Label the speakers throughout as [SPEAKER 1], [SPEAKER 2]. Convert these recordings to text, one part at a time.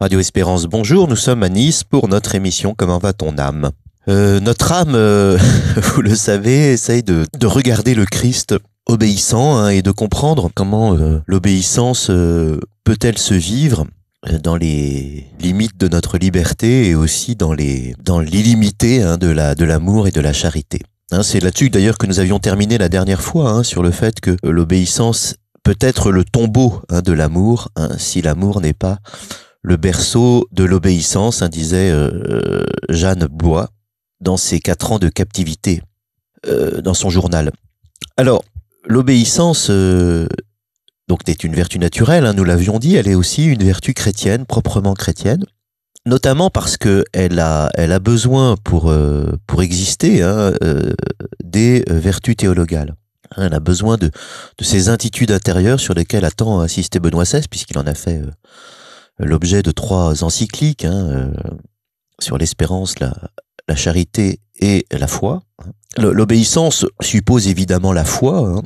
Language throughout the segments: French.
[SPEAKER 1] Radio Espérance, bonjour, nous sommes à Nice pour notre émission Comment va ton âme? Notre âme, vous le savez, essaye de regarder le Christ obéissant, hein, et de comprendre comment l'obéissance peut-elle se vivre dans les limites de notre liberté et aussi dans l'illimité, hein, de l'amour et de la charité. Hein, c'est là-dessus d'ailleurs que nous avions terminé la dernière fois, hein, sur le fait que l'obéissance peut être le tombeau, hein, de l'amour, hein, si l'amour n'est pas le berceau de l'obéissance, hein, disait Jeanne Blois dans ses 4 ans de captivité, dans son journal. Alors, l'obéissance donc n'est une vertu naturelle, hein, nous l'avions dit, elle est aussi une vertu chrétienne, proprement chrétienne, notamment parce que elle a besoin pour exister, hein, des vertus théologales. Elle a besoin de ces intitudes intérieures sur lesquelles a tant insisté Benoît XVI, puisqu'il en a fait l'objet de 3 encycliques, hein, sur l'espérance, la charité et la foi. L'obéissance suppose évidemment la foi, hein.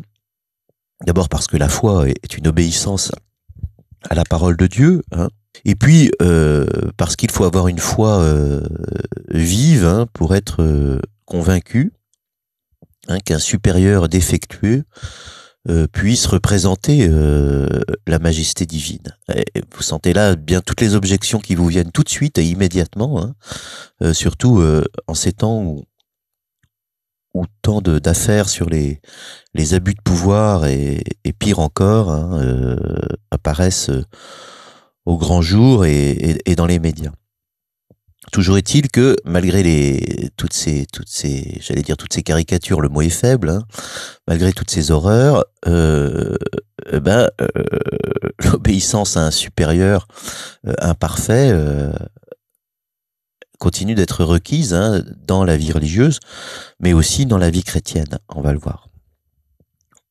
[SPEAKER 1] D'abord parce que la foi est une obéissance à la parole de Dieu, hein. Et puis parce qu'il faut avoir une foi vive, hein, pour être convaincu, hein, qu'un supérieur défectueux puisse représenter la majesté divine. Et vous sentez là bien toutes les objections qui vous viennent tout de suite et immédiatement, hein, surtout en ces temps où tant d'affaires sur les abus de pouvoir et pire encore, hein, apparaissent au grand jour et dans les médias. Toujours est-il que malgré toutes ces caricatures, le mot est faible, hein, malgré toutes ces horreurs, l'obéissance à un supérieur imparfait continue d'être requise, hein, dans la vie religieuse, mais aussi dans la vie chrétienne, on va le voir.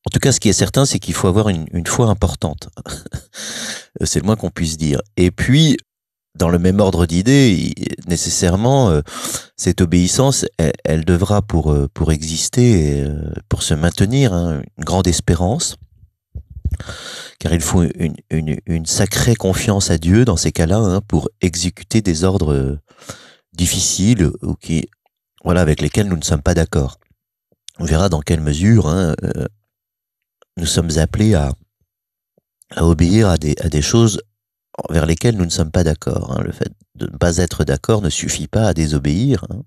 [SPEAKER 1] En tout cas, ce qui est certain, c'est qu'il faut avoir une foi importante. C'est le moins qu'on puisse dire. Et puis, dans le même ordre d'idées, nécessairement, cette obéissance, elle devra pour exister, pour se maintenir, hein, une grande espérance, car il faut une sacrée confiance à Dieu dans ces cas-là, hein, pour exécuter des ordres difficiles ou avec lesquels nous ne sommes pas d'accord. On verra dans quelle mesure, hein, nous sommes appelés à obéir à des choses vers lesquelles nous ne sommes pas d'accord, hein. Le fait de ne pas être d'accord ne suffit pas à désobéir, hein.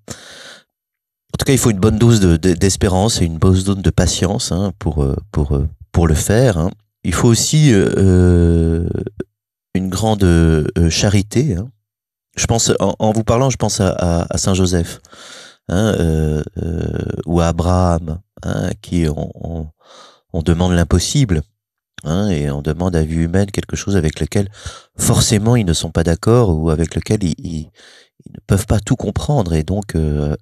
[SPEAKER 1] En tout cas, il faut une bonne dose d'espérance et une bonne dose de patience, hein, pour le faire, hein. Il faut aussi une grande charité, hein. Je pense, en vous parlant, je pense à Saint Joseph, hein, ou à Abraham, hein, à qui on demande l'impossible. Hein, et on demande à vue humaine quelque chose avec lequel forcément ils ne sont pas d'accord, ou avec lequel ils ne peuvent pas tout comprendre, et donc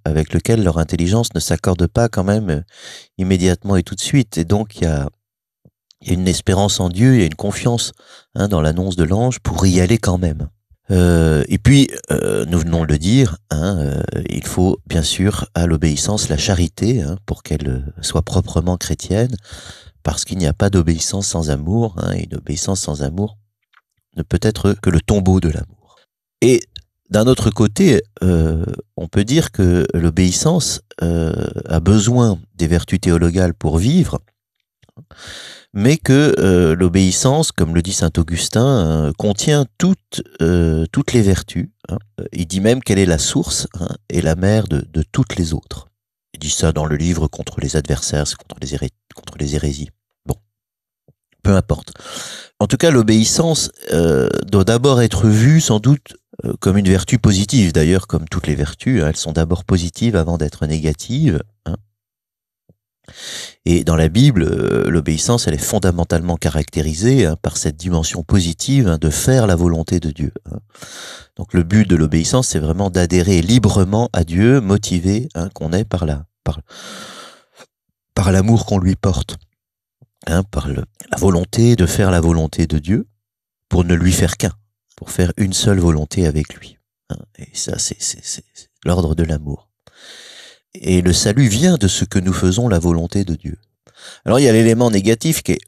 [SPEAKER 1] avec lequel leur intelligence ne s'accorde pas quand même immédiatement et tout de suite. Et donc il y a une espérance en Dieu, il y a une confiance, hein, dans l'annonce de l'ange pour y aller quand même. Et puis nous venons de le dire, hein, il faut bien sûr à l'obéissance la charité, hein, pour qu'elle soit proprement chrétienne. Parce qu'il n'y a pas d'obéissance sans amour, hein, et une obéissance sans amour ne peut être que le tombeau de l'amour. Et d'un autre côté, on peut dire que l'obéissance a besoin des vertus théologales pour vivre, mais que l'obéissance, comme le dit saint Augustin, contient toutes les vertus, hein. Il dit même qu'elle est la source, hein, et la mère de toutes les autres. Il dit ça dans le livre contre les adversaires, contre les hérésies. Bon, peu importe. En tout cas, l'obéissance doit d'abord être vue sans doute comme une vertu positive. D'ailleurs, comme toutes les vertus, hein, elles sont d'abord positives avant d'être négatives, hein. Et dans la Bible, l'obéissance, elle est fondamentalement caractérisée, hein, par cette dimension positive, hein, de faire la volonté de Dieu, hein. Donc le but de l'obéissance, c'est vraiment d'adhérer librement à Dieu, motivé, hein, qu'on est par l'amour qu'on lui porte, hein, par la volonté de faire la volonté de Dieu, pour ne lui faire qu'un, pour faire une seule volonté avec lui, hein. Et ça, c'est l'ordre de l'amour. Et le salut vient de ce que nous faisons la volonté de Dieu. Alors il y a l'élément négatif qui est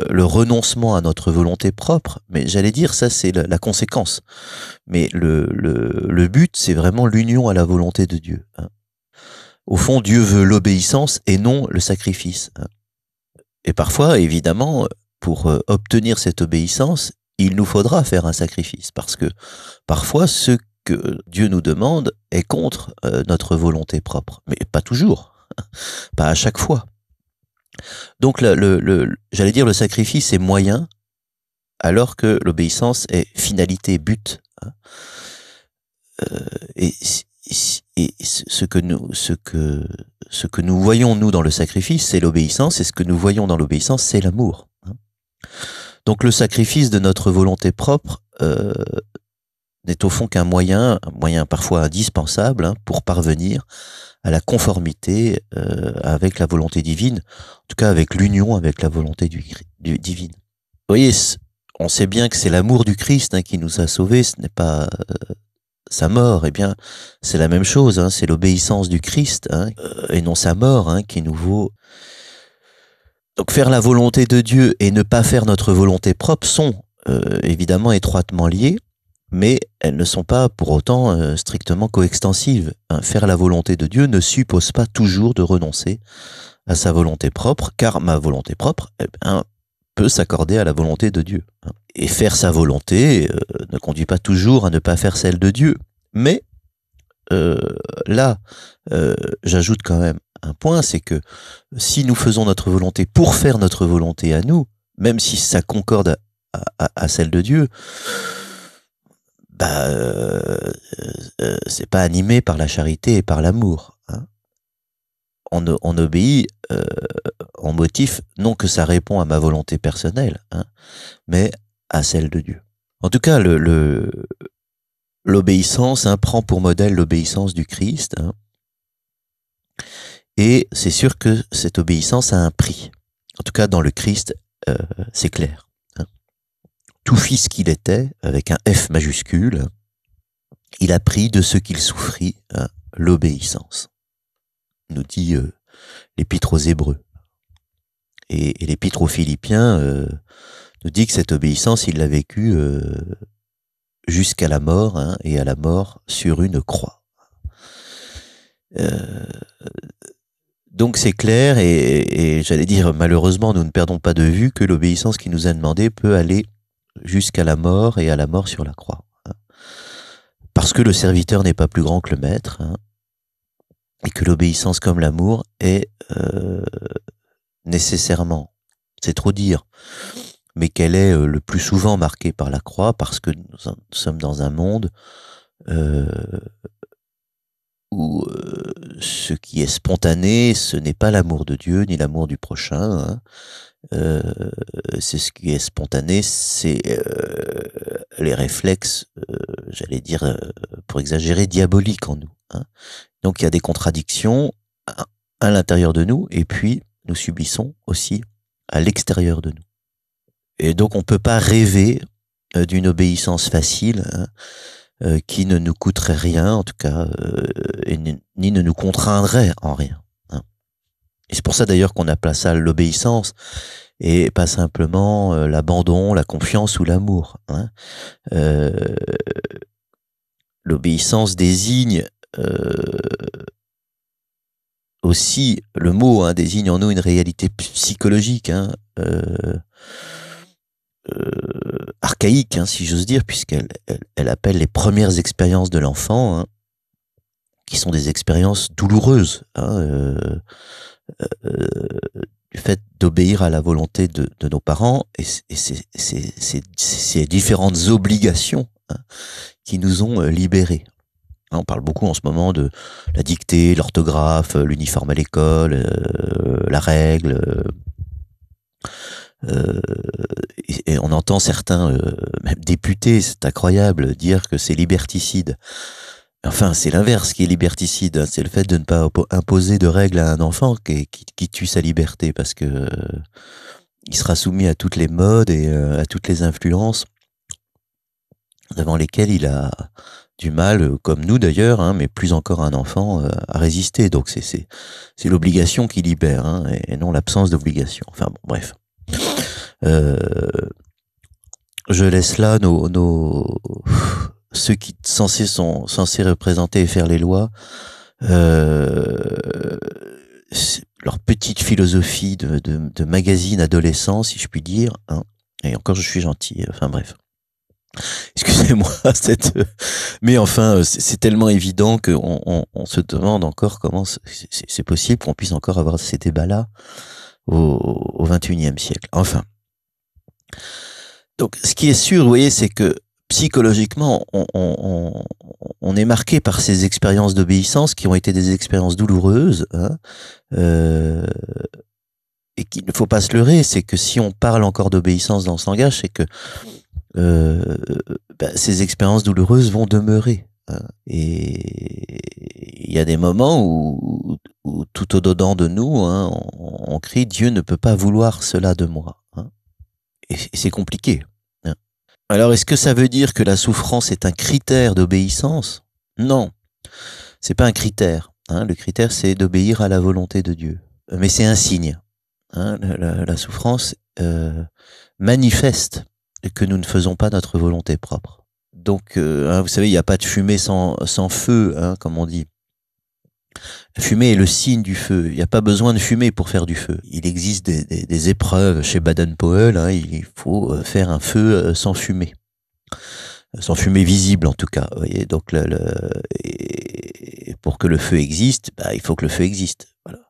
[SPEAKER 1] le renoncement à notre volonté propre, mais j'allais dire ça c'est la conséquence. Mais le but c'est vraiment l'union à la volonté de Dieu. Hein. Au fond, Dieu veut l'obéissance et non le sacrifice. Hein. Et parfois, évidemment, pour obtenir cette obéissance, il nous faudra faire un sacrifice, parce que parfois ce que Dieu nous demande est contre notre volonté propre, mais pas toujours, pas à chaque fois. Donc j'allais dire le sacrifice est moyen, alors que l'obéissance est finalité, but. Hein. Et ce que nous voyons nous dans le sacrifice, c'est l'obéissance, et ce que nous voyons dans l'obéissance, c'est l'amour. Hein. Donc le sacrifice de notre volonté propre n'est au fond qu'un moyen parfois indispensable, hein, pour parvenir à la conformité avec la volonté divine, en tout cas avec l'union avec la volonté divine. Vous voyez, on sait bien que c'est l'amour du Christ, hein, qui nous a sauvés, ce n'est pas sa mort. Eh bien, c'est la même chose, hein, c'est l'obéissance du Christ, hein, et non sa mort, hein, qui nous vaut. Donc faire la volonté de Dieu et ne pas faire notre volonté propre sont évidemment étroitement liés, mais elles ne sont pas pour autant strictement coextensives. Hein. Faire la volonté de Dieu ne suppose pas toujours de renoncer à sa volonté propre, car ma volonté propre peut s'accorder à la volonté de Dieu. Hein. Et faire sa volonté ne conduit pas toujours à ne pas faire celle de Dieu. Mais là, j'ajoute quand même un point, c'est que si nous faisons notre volonté pour faire notre volonté à nous, même si ça concorde à celle de Dieu, c'est pas animé par la charité et par l'amour. Hein. On obéit en motif, non que ça répond à ma volonté personnelle, hein, mais à celle de Dieu. En tout cas, l'obéissance, hein, prend pour modèle l'obéissance du Christ, hein, et c'est sûr que cette obéissance a un prix. En tout cas, dans le Christ, c'est clair. Hein. Tout fils qu'il était, avec un F majuscule, il a pris de ce qu'il souffrit, hein, l'obéissance. Nous dit l'Épître aux Hébreux. Et l'Épître aux Philippiens nous dit que cette obéissance, il l'a vécue jusqu'à la mort, hein, et à la mort sur une croix. Donc c'est clair, et j'allais dire, malheureusement, nous ne perdons pas de vue que l'obéissance qui nous est demandée peut aller jusqu'à la mort, et à la mort sur la croix. Hein. Parce que le serviteur n'est pas plus grand que le maître, hein, et que l'obéissance comme l'amour est nécessairement, c'est trop dire, mais qu'elle est le plus souvent marquée par la croix, parce que nous sommes dans un monde où ce qui est spontané, ce n'est pas l'amour de Dieu, ni l'amour du prochain. Hein. C'est ce qui est spontané, c'est les réflexes, j'allais dire, pour exagérer, diaboliques en nous. Hein. Donc il y a des contradictions à l'intérieur de nous, et puis nous subissons aussi à l'extérieur de nous. Et donc on peut pas rêver d'une obéissance facile, hein, qui ne nous coûterait rien, en tout cas, ni ne nous contraindrait en rien. Hein. Et c'est pour ça d'ailleurs qu'on appelle ça l'obéissance, et pas simplement l'abandon, la confiance ou l'amour. Hein. L'obéissance désigne aussi, le mot, hein, désigne en nous une réalité psychologique, hein, archaïque, hein, si j'ose dire, puisqu'elle appelle les premières expériences de l'enfant, hein, qui sont des expériences douloureuses, hein, du fait d'obéir à la volonté de nos parents, et ces différentes obligations, hein, qui nous ont libérés. On parle beaucoup en ce moment de la dictée, l'orthographe, l'uniforme à l'école, la règle. Et on entend certains, même députés, c'est incroyable, dire que c'est liberticide. Enfin, c'est l'inverse qui est liberticide. C'est le fait de ne pas imposer de règles à un enfant qui tue sa liberté, parce que il sera soumis à toutes les modes et à toutes les influences devant lesquelles il a du mal, comme nous d'ailleurs, hein, mais plus encore un enfant, à résister. Donc c'est l'obligation qui libère, hein, et non l'absence d'obligation. Enfin bon, bref. Euh, je laisse là ceux qui sont censés représenter et faire les lois, leur petite philosophie de magazine adolescent, si je puis dire, hein. Et encore, je suis gentil. Enfin bref. Excusez-moi, mais enfin, c'est tellement évident qu'on se demande encore comment c'est possible qu'on puisse encore avoir ces débats-là au XXIe siècle. Enfin. Donc, ce qui est sûr, vous voyez, c'est que psychologiquement, on est marqué par ces expériences d'obéissance qui ont été des expériences douloureuses, hein, et qu'il ne faut pas se leurrer. C'est que si on parle encore d'obéissance dans ce langage, c'est que ces expériences douloureuses vont demeurer, hein. Et il y a des moments où tout au-dedans de nous, hein, on crie « Dieu ne peut pas vouloir cela de moi, hein ». Et c'est compliqué, hein. Alors, est-ce que ça veut dire que la souffrance est un critère d'obéissance? Non, c'est pas un critère, hein. Le critère, c'est d'obéir à la volonté de Dieu. Mais c'est un signe, hein. La souffrance manifeste que nous ne faisons pas notre volonté propre. Donc, hein, vous savez, il n'y a pas de fumée sans feu, hein, comme on dit. La fumée est le signe du feu. Il n'y a pas besoin de fumée pour faire du feu. Il existe des épreuves chez Baden-Powell, hein, il faut faire un feu sans fumée visible en tout cas. Vous voyez, donc et pour que le feu existe, il faut que le feu existe. Voilà.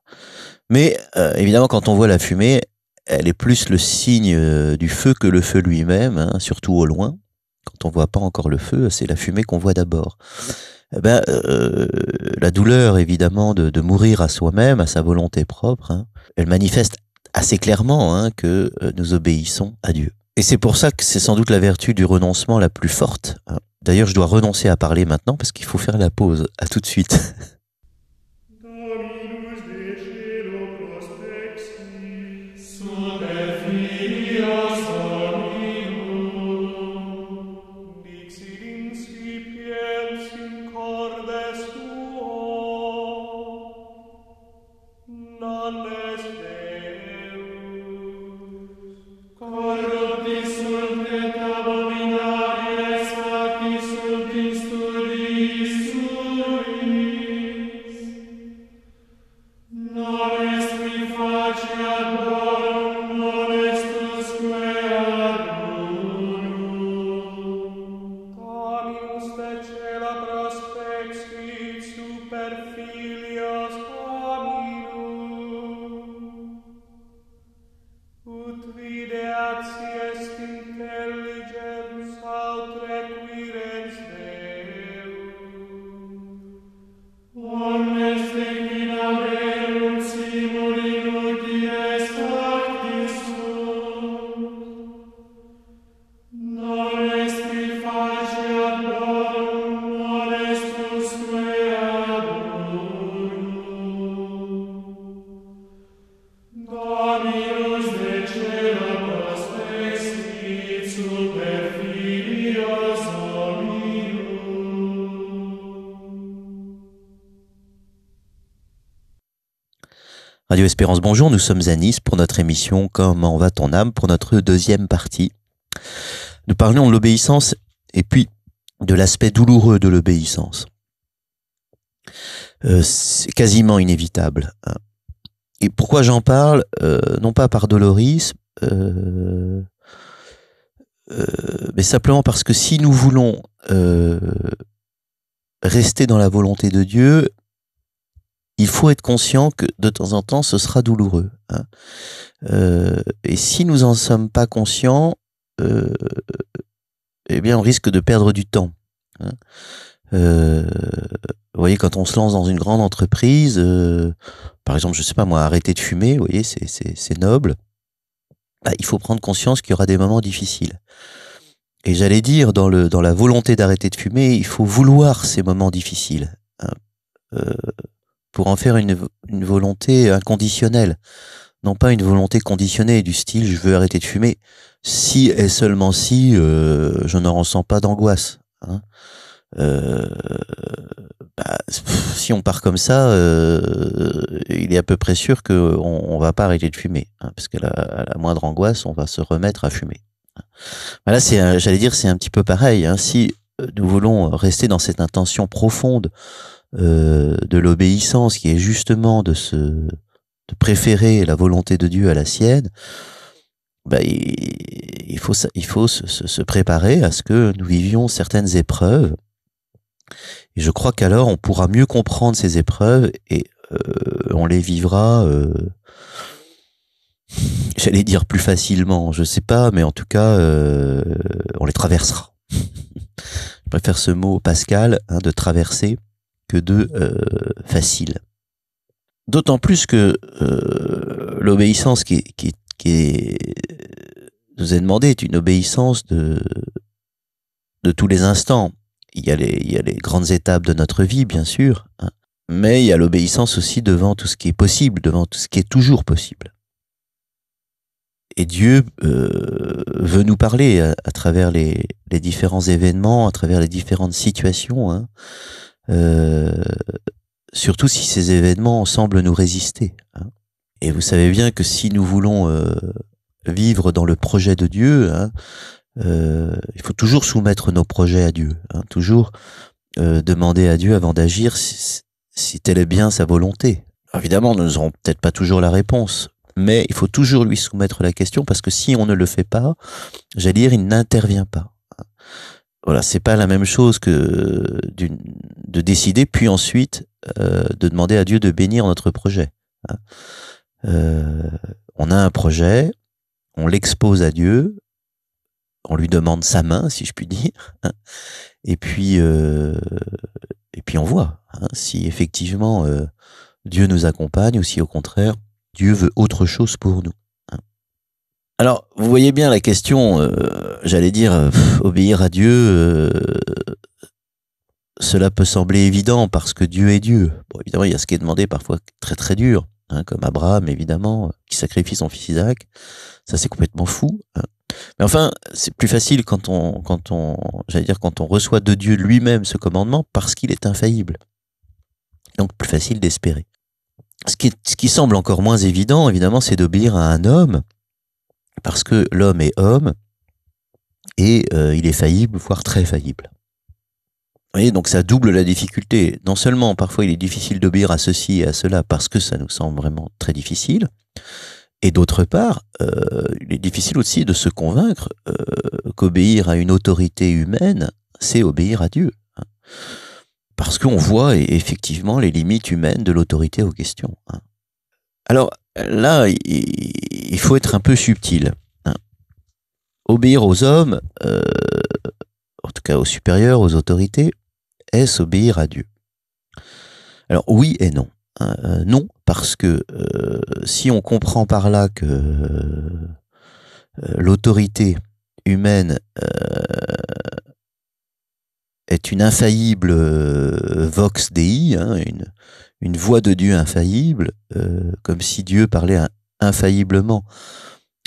[SPEAKER 1] Mais évidemment, quand on voit la fumée, elle est plus le signe du feu que le feu lui-même, hein, surtout au loin. Quand on voit pas encore le feu, c'est la fumée qu'on voit d'abord. La douleur, évidemment, de mourir à soi-même, à sa volonté propre, hein, elle manifeste assez clairement, hein, que nous obéissons à Dieu. Et c'est pour ça que c'est sans doute la vertu du renoncement la plus forte, hein. D'ailleurs, je dois renoncer à parler maintenant parce qu'il faut faire la pause. À tout de suite. Radio Espérance, bonjour, nous sommes à Nice pour notre émission Comment va ton âme, pour notre deuxième partie. Nous parlions de l'obéissance et puis de l'aspect douloureux de l'obéissance. C'est quasiment inévitable, hein. Et pourquoi j'en parle? Non pas par dolorisme, mais simplement parce que si nous voulons rester dans la volonté de Dieu, il faut être conscient que de temps en temps, ce sera douloureux, hein. Et si nous en sommes pas conscients, eh bien, on risque de perdre du temps, hein. Vous voyez, quand on se lance dans une grande entreprise, par exemple, je sais pas moi, arrêter de fumer, vous voyez, c'est noble. Il faut prendre conscience qu'il y aura des moments difficiles. Et j'allais dire, dans la volonté d'arrêter de fumer, il faut vouloir ces moments difficiles, hein, pour en faire une volonté inconditionnelle. Non pas une volonté conditionnée du style je veux arrêter de fumer si et seulement si je n'en ressens pas d'angoisse, hein. Euh, si on part comme ça, il est à peu près sûr qu'on va pas arrêter de fumer, hein, parce qu'à la moindre angoisse, on va se remettre à fumer. Là, j'allais dire, c'est un petit peu pareil. Hein. Si nous voulons rester dans cette intention profonde de l'obéissance, qui est justement de préférer la volonté de Dieu à la sienne, il faut se préparer à ce que nous vivions certaines épreuves. Et je crois qu'alors on pourra mieux comprendre ces épreuves et on les vivra, j'allais dire plus facilement, je sais pas, mais en tout cas, on les traversera. Je préfère ce mot Pascal, hein, de traverser, que de facile. D'autant plus que l'obéissance qui nous est demandée est une obéissance de tous les instants. Il y a les grandes étapes de notre vie, bien sûr, hein, mais il y a l'obéissance aussi devant tout ce qui est possible, devant tout ce qui est toujours possible. Et Dieu veut nous parler à travers les différents événements, à travers les différentes situations, hein, surtout si ces événements semblent nous résister. Hein. Et vous savez bien que si nous voulons vivre dans le projet de Dieu, hein, il faut toujours soumettre nos projets à Dieu, hein, toujours demander à Dieu avant d'agir si telle est bien sa volonté. Alors évidemment, nous n'aurons peut-être pas toujours la réponse, mais il faut toujours lui soumettre la question, parce que si on ne le fait pas, j'allais dire, il n'intervient pas. Voilà, c'est pas la même chose que de décider, puis ensuite de demander à Dieu de bénir notre projet. Hein. On a un projet, on l'expose à Dieu, on lui demande sa main, si je puis dire, hein, et puis on voit hein, si effectivement Dieu nous accompagne ou si au contraire Dieu veut autre chose pour nous. Hein. Alors, vous voyez bien la question, j'allais dire, obéir à Dieu, cela peut sembler évident parce que Dieu est Dieu. Bon, évidemment, il y a ce qui est demandé parfois très très dur, hein, comme Abraham, évidemment, qui sacrifie son fils Isaac. Ça, c'est complètement fou. Hein. Mais enfin, c'est plus facile quand on reçoit de Dieu lui-même ce commandement, parce qu'il est infaillible. Donc, plus facile d'espérer. Ce qui semble encore moins évident, évidemment, c'est d'obéir à un homme, parce que l'homme est homme, et il est faillible, voire très faillible. Vous voyez, donc ça double la difficulté. Non seulement, parfois, il est difficile d'obéir à ceci et à cela, parce que ça nous semble vraiment très difficile, et d'autre part, il est difficile aussi de se convaincre qu'obéir à une autorité humaine, c'est obéir à Dieu. Hein. Parce qu'on voit effectivement les limites humaines de l'autorité aux questions. Hein. Alors là, il faut être un peu subtil. Hein. Obéir aux hommes, en tout cas aux supérieurs, aux autorités, est-ce obéir à Dieu? Alors oui et non. Non, parce que si on comprend par là que l'autorité humaine est une infaillible vox dei, hein, une voix de Dieu infaillible, comme si Dieu parlait infailliblement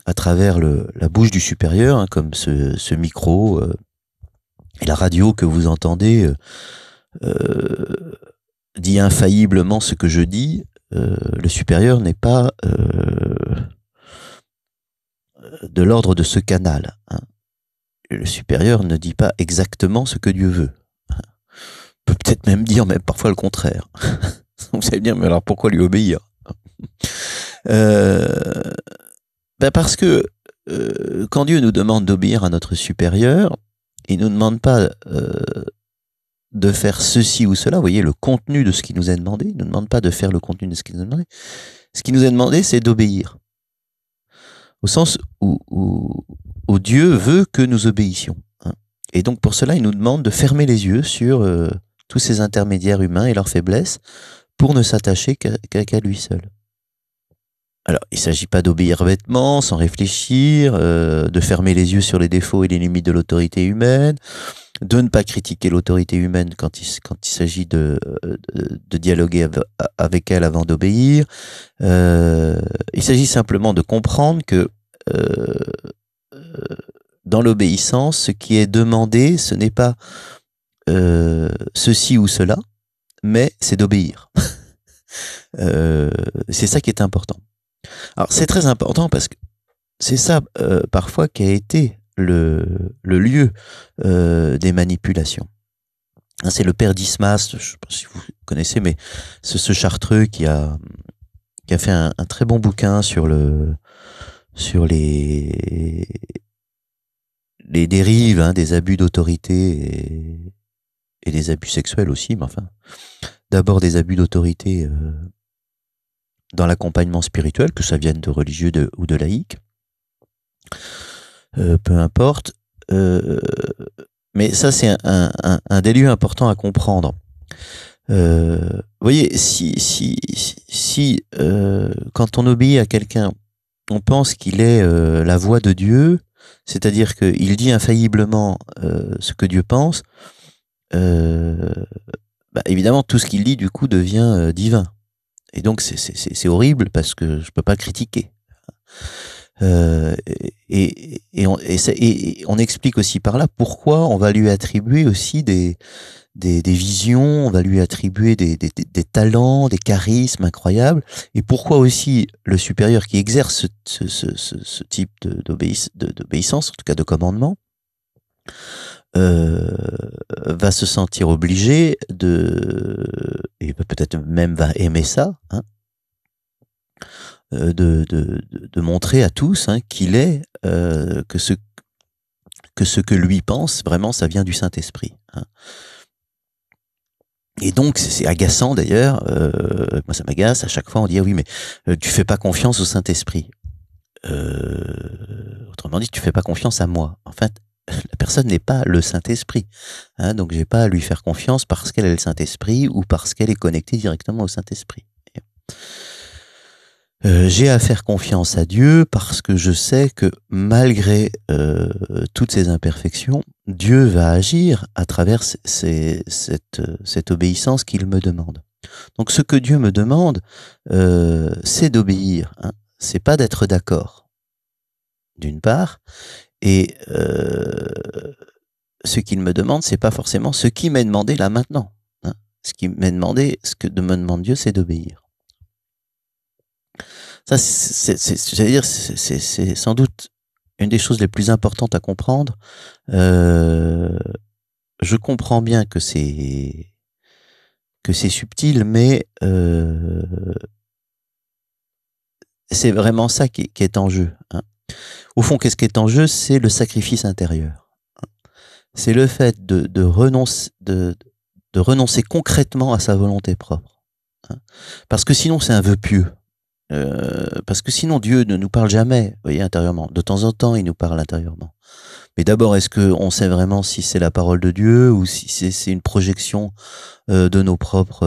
[SPEAKER 1] à travers la bouche du supérieur, hein, comme ce micro et la radio que vous entendez dit infailliblement ce que je dis, le supérieur n'est pas de l'ordre de ce canal. Hein. Le supérieur ne dit pas exactement ce que Dieu veut. Peut peut-être même dire même parfois le contraire. Vous savez bien, mais alors pourquoi lui obéir? Parce que quand Dieu nous demande d'obéir à notre supérieur, il ne nous demande pas de faire ceci ou cela. Vous voyez, le contenu de ce qui nous est demandé, il ne nous demande pas de faire le contenu de ce qui nous est demandé. Ce qui nous est demandé, c'est d'obéir. Au sens où Dieu veut que nous obéissions. Hein. Et donc pour cela, il nous demande de fermer les yeux sur tous ces intermédiaires humains et leurs faiblesses pour ne s'attacher qu'à lui seul. Alors, il ne s'agit pas d'obéir bêtement, sans réfléchir, de fermer les yeux sur les défauts et les limites de l'autorité humaine, de ne pas critiquer l'autorité humaine quand il s'agit de dialoguer avec elle avant d'obéir. Il s'agit simplement de comprendre que dans l'obéissance, ce qui est demandé, ce n'est pas ceci ou cela, mais c'est d'obéir. C'est ça qui est important. Alors c'est très important parce que c'est ça parfois qui a été le lieu des manipulations. Hein, c'est le père Dismas, je ne sais pas si vous connaissez, mais ce Chartreux qui a fait un très bon bouquin sur les dérives, hein, des abus d'autorité et des abus sexuels aussi, mais enfin, d'abord des abus d'autorité dans l'accompagnement spirituel, que ça vienne de religieux ou de laïcs, peu importe. Mais ça, c'est un des lieux importants à comprendre. Vous voyez, si quand on obéit à quelqu'un, on pense qu'il est la voix de Dieu, c'est-à-dire qu'il dit infailliblement ce que Dieu pense, bah, évidemment, tout ce qu'il dit, du coup, devient divin. Et donc, c'est horrible parce que je peux pas le critiquer. Et on explique aussi par là pourquoi on va lui attribuer aussi des visions, on va lui attribuer des talents, des charismes incroyables, et pourquoi aussi le supérieur qui exerce ce type d'obéissance, en tout cas de commandement, va se sentir obligé et peut-être même va aimer ça, hein, de montrer à tous, hein, qu'il est que ce que lui pense vraiment, ça vient du Saint-Esprit, hein. Et donc c'est agaçant d'ailleurs, moi ça m'agace, à chaque fois on dit ah oui mais tu fais pas confiance au Saint-Esprit. Autrement dit, tu fais pas confiance à moi. En fait, la personne n'est pas le Saint-Esprit, hein, donc j'ai pas à lui faire confiance parce qu'elle est le Saint-Esprit ou parce qu'elle est connectée directement au Saint-Esprit. J'ai à faire confiance à Dieu parce que je sais que malgré toutes ces imperfections, Dieu va agir à travers cette obéissance qu'il me demande. Donc ce que Dieu me demande, c'est d'obéir, hein. C'est pas d'être d'accord, d'une part, et ce qu'il me demande, c'est pas forcément ce qui m'est demandé là maintenant, hein. Ce qui m'est demandé, ce que me demande Dieu, c'est d'obéir. Ça, j'allais dire, c'est sans doute une des choses les plus importantes à comprendre. Je comprends bien que c'est subtil, mais c'est vraiment ça qui est en jeu, hein. Au fond, qu'est-ce qui est en jeu? C'est le sacrifice intérieur. C'est le fait de renoncer concrètement à sa volonté propre, hein. Parce que sinon, c'est un vœu pieux. Parce que sinon Dieu ne nous parle jamais, vous voyez, intérieurement. De temps en temps, il nous parle intérieurement. Mais d'abord, est-ce qu'on sait vraiment si c'est la parole de Dieu ou si c'est une projection de nos propres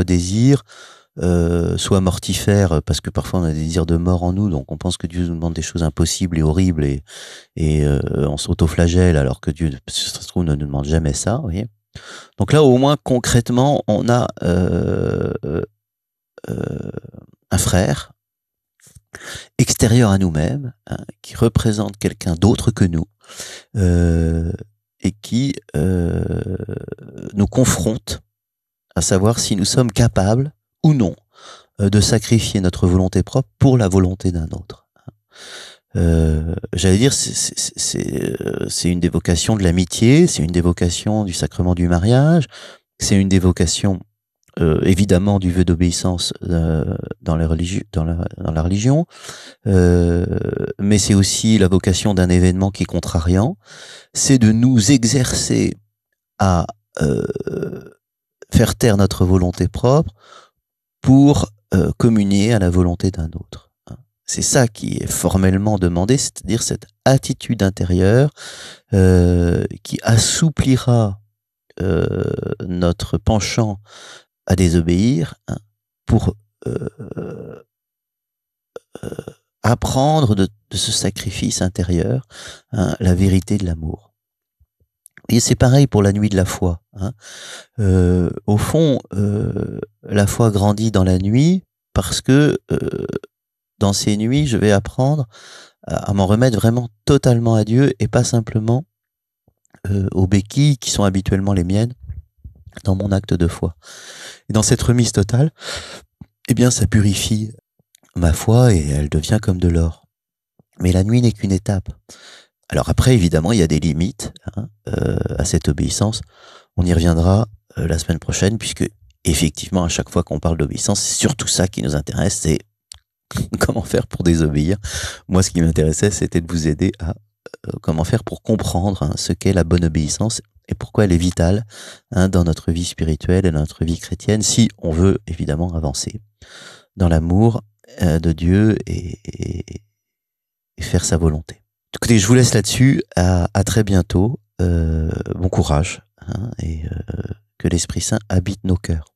[SPEAKER 1] désirs, soit mortifères, parce que parfois on a des désirs de mort en nous, donc on pense que Dieu nous demande des choses impossibles et horribles et on s'autoflagelle alors que Dieu, ça se trouve, ne nous demande jamais ça, vous voyez. Donc là, au moins, concrètement, on a un frère extérieur à nous-mêmes, hein, qui représente quelqu'un d'autre que nous, et qui nous confronte à savoir si nous sommes capables ou non de sacrifier notre volonté propre pour la volonté d'un autre. J'allais dire, c'est une des vocations de l'amitié, c'est une des vocations du sacrement du mariage, c'est une des vocations évidemment du vœu d'obéissance dans la religion, mais c'est aussi la vocation d'un événement qui est contrariant, c'est de nous exercer à faire taire notre volonté propre pour communier à la volonté d'un autre. C'est ça qui est formellement demandé, c'est-à-dire cette attitude intérieure qui assouplira notre penchant à désobéir, hein, pour apprendre de ce sacrifice intérieur, hein, la vérité de l'amour. Et c'est pareil pour la nuit de la foi, hein. Au fond, la foi grandit dans la nuit parce que dans ces nuits, je vais apprendre à m'en remettre vraiment totalement à Dieu et pas simplement aux béquilles qui sont habituellement les miennes dans mon acte de foi. Et dans cette remise totale, eh bien, ça purifie ma foi et elle devient comme de l'or. Mais la nuit n'est qu'une étape. Alors après, évidemment, il y a des limites à cette obéissance. On y reviendra la semaine prochaine, puisque effectivement, à chaque fois qu'on parle d'obéissance, c'est surtout ça qui nous intéresse, c'est comment faire pour désobéir. Moi, ce qui m'intéressait, c'était de vous aider à comment faire pour comprendre ce qu'est la bonne obéissance et pourquoi elle est vitale dans notre vie spirituelle et dans notre vie chrétienne, si on veut évidemment avancer dans l'amour de Dieu et faire sa volonté. Écoutez, je vous laisse là-dessus. À très bientôt. Bon courage et que l'Esprit Saint habite nos cœurs.